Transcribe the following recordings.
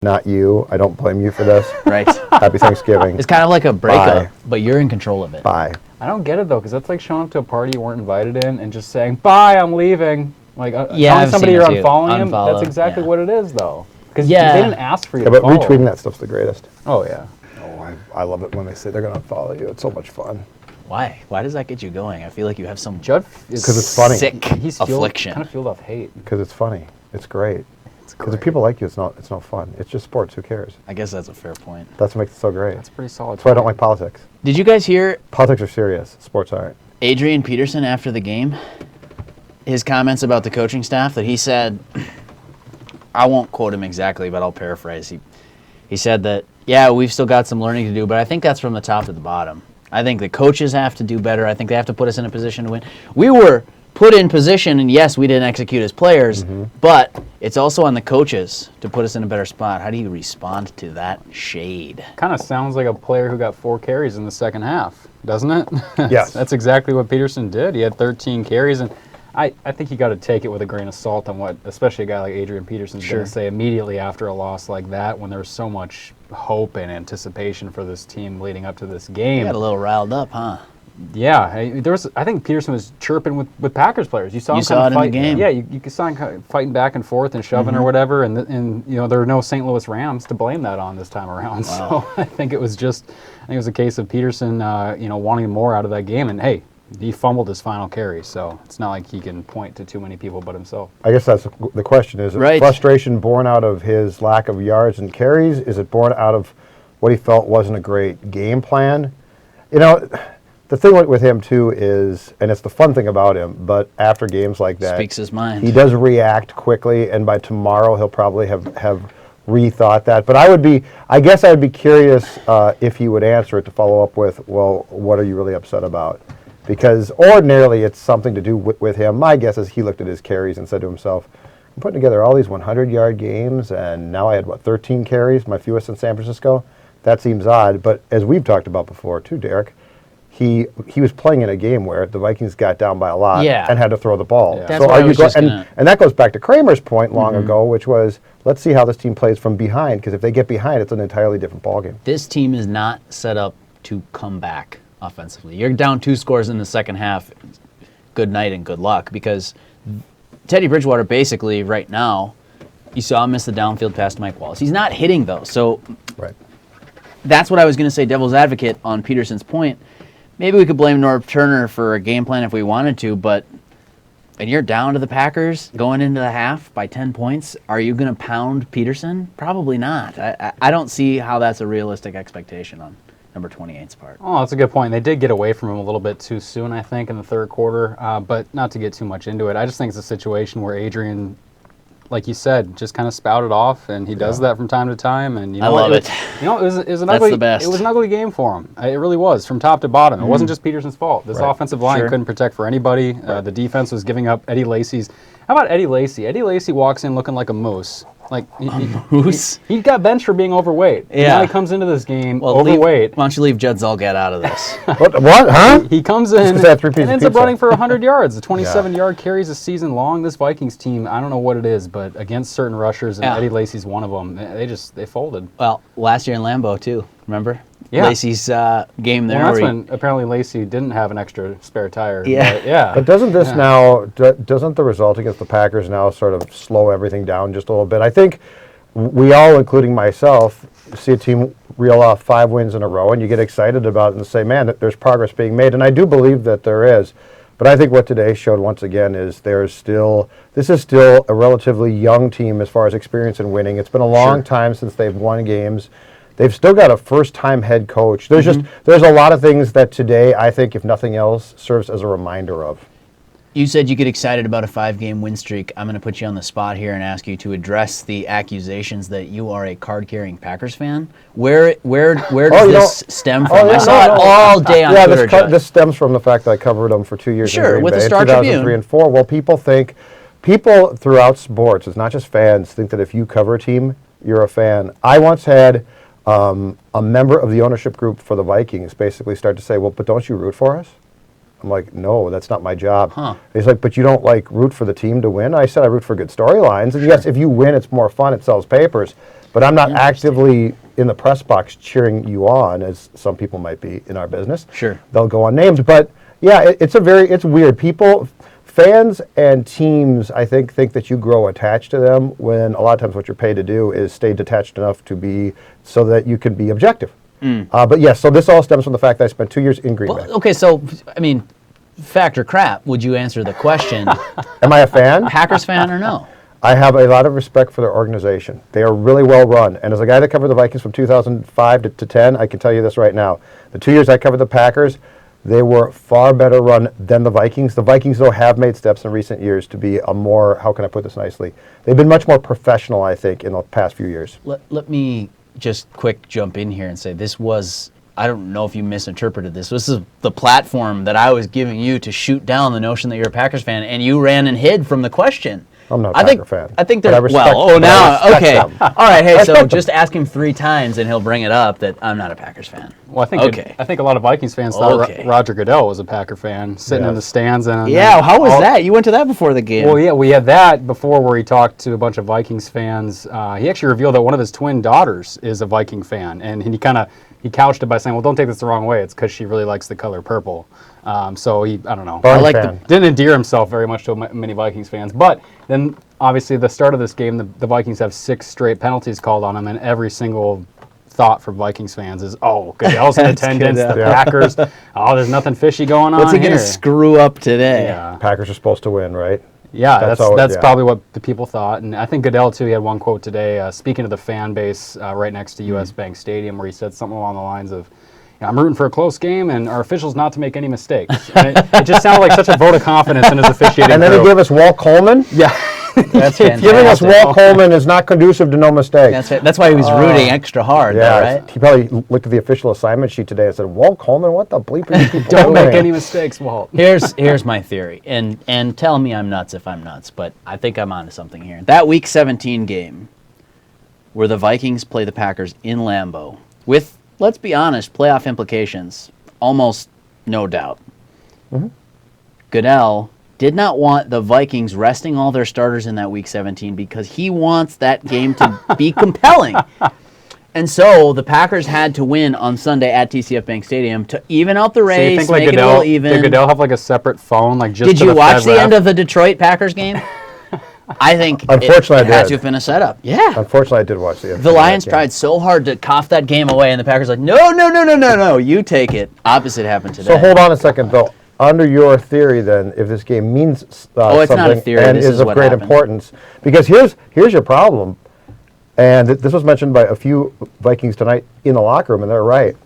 not you. I don't blame you for this. Right. Happy Thanksgiving. It's kind of like a breakup, Bye. but you're in control of it. Bye. I don't get it, though, because that's like showing up to a party you weren't invited in and just saying, bye, I'm leaving. Like, Yeah, telling I've somebody seen you're it too. unfollowing him, Unfollow, that's exactly yeah. what it is, though. Because Yeah. they didn't ask for you Yeah, to but follow. retweeting that stuff's the greatest. Oh, yeah. Oh, I love it when they say they're going to follow you. It's so much fun. Why? Why does that get you going? I feel like you have some Judd is 'Cause it's funny. sick he's affliction. kind of fueled off hate. Because it's funny. It's great. It's Because if great. people like you, it's no fun. It's just sports. Who cares? I guess that's a fair point. That's what makes it so great. That's pretty solid. That's why I don't like politics. Did you guys hear Politics are serious. Sports aren't. Adrian Peterson after the game? His comments about the coaching staff that he said, I won't quote him exactly, but I'll paraphrase. He said that, yeah, we've still got some learning to do, but I think that's from the top to the bottom. I think the coaches have to do better. I think they have to put us in a position to win. We were put in position, and yes, we didn't execute as players, but it's also on the coaches to put us in a better spot. How do you respond to that shade? Kind of sounds like a player who got 4 carries in the second half, doesn't it? Yes. That's exactly what Peterson did. He had 13 carries, and I think you got to take it with a grain of salt on what, especially a guy like Adrian Peterson's going Sure. to say immediately after a loss like that, when there's so much hope and anticipation for this team leading up to this game. Got a little riled up, huh? Yeah, I think Peterson was chirping with Packers players. You saw him saw kind it of in the fight. game. Yeah, you saw him kind of fighting back and forth and shoving or whatever, and you know there were no St. Louis Rams to blame that on this time around. Wow. So I think it was a case of Peterson, wanting more out of that game. And hey, he fumbled his final carry, so it's not like he can point to too many people but himself. I guess that's the question. Is it Right. frustration born out of his lack of yards and carries? Is it born out of what he felt wasn't a great game plan? You know, the thing with him, too, is, and it's the fun thing about him, but after games like that, Speaks his mind. he does react quickly, and by tomorrow he'll probably have rethought that. But I guess I would be curious if he would answer it to follow up with, well, what are you really upset about? Because ordinarily it's something to do with him. My guess is he looked at his carries and said to himself, I'm putting together all these 100-yard games, and now I had, 13 carries, my fewest in San Francisco? That seems odd. But as we've talked about before, too, Derek, he was playing in a game where the Vikings got down by a lot Yeah. and had to throw the ball. Yeah. That's what I was just and that goes back to Krammer's point long ago, which was, let's see how this team plays from behind, because if they get behind, it's an entirely different ballgame. This team is not set up to come back offensively. You're down 2 scores in the second half. Good night and good luck, because Teddy Bridgewater basically right now, you saw him miss the downfield pass to Mike Wallace. He's not hitting those. So Right. that's what I was going to say, devil's advocate on Peterson's point. Maybe we could blame Norv Turner for a game plan if we wanted to, but and you're down to the Packers going into the half by 10 points, are you going to pound Peterson? Probably not. I don't see how that's a realistic expectation on number 28's part. Oh, that's a good point. They did get away from him a little bit too soon, I think, in the third quarter. But not to get too much into it, I just think it's a situation where Adrian, like you said, just kind of spouted off, and he does that from time to time. And you know, I love it. You know, it was an That's ugly. the best. It was an ugly game for him. It really was, from top to bottom. It wasn't just Peterson's fault. This Right. offensive line Sure. couldn't protect for anybody. The defense was giving up Eddie Lacy's. How about Eddie Lacy? Eddie Lacy walks in looking like a moose. Like moose? He got benched for being overweight. Yeah. Now he comes into this game Well, overweight. why don't you leave Judd Zulgad out of this? What? Huh? He comes in 'cause they had 3 pieces and of ends up pizza. running for 100 yards. The 27-yard carries a season long. This Vikings team, I don't know what it is, but against certain rushers, and Yeah. Eddie Lacy's one of them, they folded. Well, last year in Lambeau, too. Remember? Yeah. Lacey's game there. Well, that's where he- when apparently Lacy didn't have an extra spare tire. Yeah. But yeah. But doesn't this now, doesn't the result against the Packers now sort of slow everything down just a little bit? I think we all, including myself, see a team reel off 5 wins in a row, and you get excited about it and say, man, there's progress being made. And I do believe that there is. But I think what today showed once again is this is still a relatively young team as far as experience in winning. It's been a long time since they've won games. They've still got a first-time head coach. There's there's a lot of things that today, I think, if nothing else, serves as a reminder of. You said you get excited about a 5-game win streak. I'm going to put you on the spot here and ask you to address the accusations that you are a card-carrying Packers fan. Where does this stem from? I saw it all day on Twitter. This stems from the fact that I covered them for 2 years in Sure, Green with the Bay, Star 2003 Tribune. and 4. Well, people throughout sports, it's not just fans, think that if you cover a team, you're a fan. I once had a member of the ownership group for the Vikings basically start to say, well, but don't you root for us? I'm like, no, that's not my job. Huh. He's like, but you don't root for the team to win? I said, I root for good storylines. And yes, if you win, it's more fun. It sells papers. but I'm not actively in the press box cheering you on, as some people might be in our business. Sure. They'll go unnamed, but yeah, it's weird. Fans and teams, I think that you grow attached to them when a lot of times what you're paid to do is stay detached enough to be so that you can be objective. But yes, so this all stems from the fact that I spent 2 years in Green Bay. Well, okay, so, I mean, fact or crap, would you answer the question, Am I a fan? Packers fan or no? I have a lot of respect for their organization. They are really well run. And as a guy that covered the Vikings from 2005 to 10, I can tell you this right now. The 2 years I covered the Packers, they were far better run than the Vikings. The Vikings, though, have made steps in recent years to be a more, how can I put this nicely? They've been much more professional, I think, in the past few years. Let me just quick jump in here and say this was, I don't know if you misinterpreted this. This is the platform that I was giving you to shoot down the notion that you're a Packers fan, and you ran and hid from the question. I'm not a Packer fan. I think but they're, okay. them. All right, hey, so them. just ask him 3 times and he'll bring it up that I'm not a Packers fan. Well, I think a lot of Vikings fans Okay. thought Roger Goodell was a Packer fan, sitting in the stands. And Yeah, how was that? You went to that before the game. Well, yeah, we had that before where he talked to a bunch of Vikings fans. He actually revealed that one of his twin daughters is a Viking fan, and he couched it by saying, "Well, don't take this the wrong way. It's because she really likes the color purple." So I don't know. Barn like fan. Didn't endear himself very much to many Vikings fans. But then, obviously, the start of this game, the Vikings have 6 straight penalties called on them, and every single thought for Vikings fans is, oh, Goodell's in attendance, the Packers. Oh, there's nothing fishy going on What's he here. going to screw up today? Yeah. Packers are supposed to win, right? Yeah, that's yeah. probably what the people thought. And I think Goodell, too, he had one quote today, speaking of the fan base right next to U.S. Bank Stadium, where he said something along the lines of, I'm rooting for a close game, and our officials not to make any mistakes. And it just sounded like such a vote of confidence in his officiating. And then he gave us Walt Coleman. Yeah. That's fantastic. Giving us Walt Coleman is not conducive to no mistakes. That's why he was rooting extra hard, Yeah, though, right? he probably looked at the official assignment sheet today and said, Walt Coleman, what the bleep are you people Don't doing? make any mistakes, Walt. Here's my theory, and tell me I'm nuts if I'm nuts, but I think I'm onto something here. That Week 17 game, where the Vikings play the Packers in Lambeau, with, let's be honest, playoff implications, almost no doubt. Goodell did not want the Vikings resting all their starters in that Week 17 because he wants that game to be compelling. And so the Packers had to win on Sunday at TCF Bank Stadium to even out the So you race, think like make it a little even. did Goodell have like a separate phone, like just Did to you the watch Fed the rep? end of the Detroit Packers game? I think Unfortunately, it had I to did. have been a setup. Yeah. Unfortunately, I did watch the The Lions tried so hard to cough that game away, and the Packers like, no, you take it. Opposite happened today. So hold on a second, though. Under your theory, then, if this game means it's something not a theory, and this is is of what great happened. importance, because here's your problem, and this was mentioned by a few Vikings tonight in the locker room, and they're right.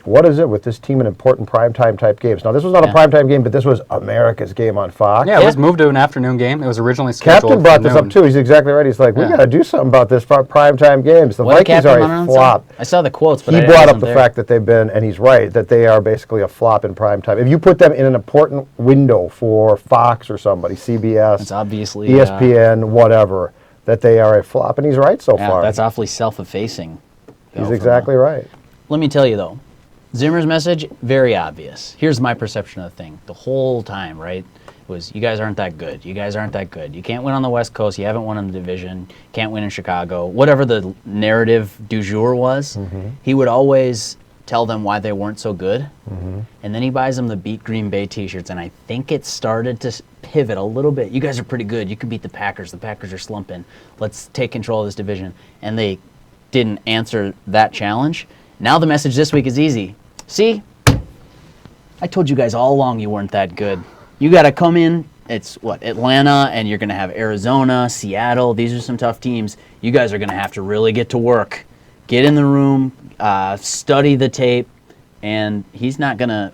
What is it with this team in important primetime type games? Now, this was not a primetime game, but this was America's game on Fox. Yeah, it was moved to an afternoon game. It was originally scheduled Captain brought for this noon. up too. He's exactly right. He's like, we got to do something about this for primetime games. The What did Vikings Captain are Munron a say? flop. I saw the quotes, but He I brought up wasn't the there. fact that they've been, and he's right, that they are basically a flop in primetime. If you put them in an important window for Fox or somebody, CBS, It's obviously ESPN, whatever, that they are a flop. And he's right so Yeah, far. that's awfully self-effacing. He's exactly right. Let me tell you, though, Zimmer's message, very obvious. Here's my perception of the thing. The whole time, right, was you guys aren't that good. You guys aren't that good. You can't win on the West Coast. You haven't won in the division. Can't win in Chicago. Whatever the narrative du jour was, he would always tell them why they weren't so good. And then he buys them the Beat Green Bay t-shirts, and I think it started to pivot a little bit. You guys are pretty good. You can beat the Packers. The Packers are slumping. Let's take control of this division. And they didn't answer that challenge. Now the message this week is easy. See, I told you guys all along you weren't that good. You got to come in. It's Atlanta, and you're going to have Arizona, Seattle. These are some tough teams. You guys are going to have to really get to work. Get in the room, study the tape, and he's not going to.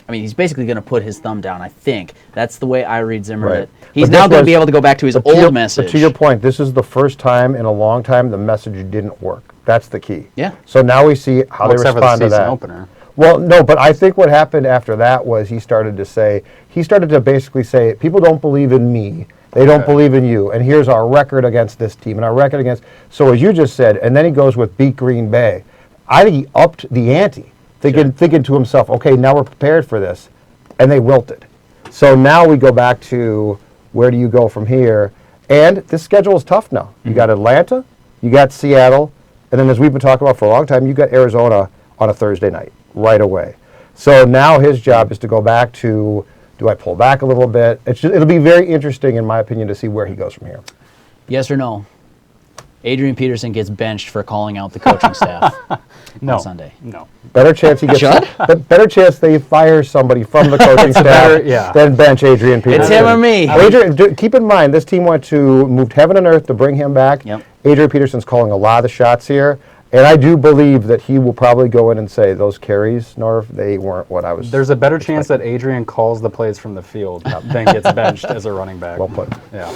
I mean, he's basically going to put his thumb down, I think. That's the way I read Zimmer. Right. That he's But now this going to was- be able to go back to his But old message. But to your point, this is the first time in a long time the message didn't work. That's the key. Yeah. So now we see how they Except for the respond to season that. opener. Well, no, but I think what happened after that was he started to basically say, people don't believe in me. They don't believe in you. And here's our record against this team and our record against. So as you just said, and then he goes with beat Green Bay. I think he upped the ante, thinking to himself, okay, now we're prepared for this. And they wilted. So now we go back to where do you go from here? And this schedule is tough now. You got Atlanta, you got Seattle, And then, as we've been talking about for a long time, you got Arizona on a Thursday night right away. So now his job is to go back to, do I pull back a little bit? It'll be very interesting, in my opinion, to see where he goes from here. Yes or no? Adrian Peterson gets benched for calling out the coaching staff No. on Sunday. No. Better chance he gets. Judd? Better chance they fire somebody from the coaching staff yeah. than bench Adrian Peterson. It's him or me. Keep in mind, this team moved heaven and earth to bring him back. Yep. Adrian Peterson's calling a lot of the shots here, and I do believe that he will probably go in and say those carries, Norv, they weren't what I was. There's a better chance that Adrian calls the plays from the field than gets benched as a running back. Well put. Yeah.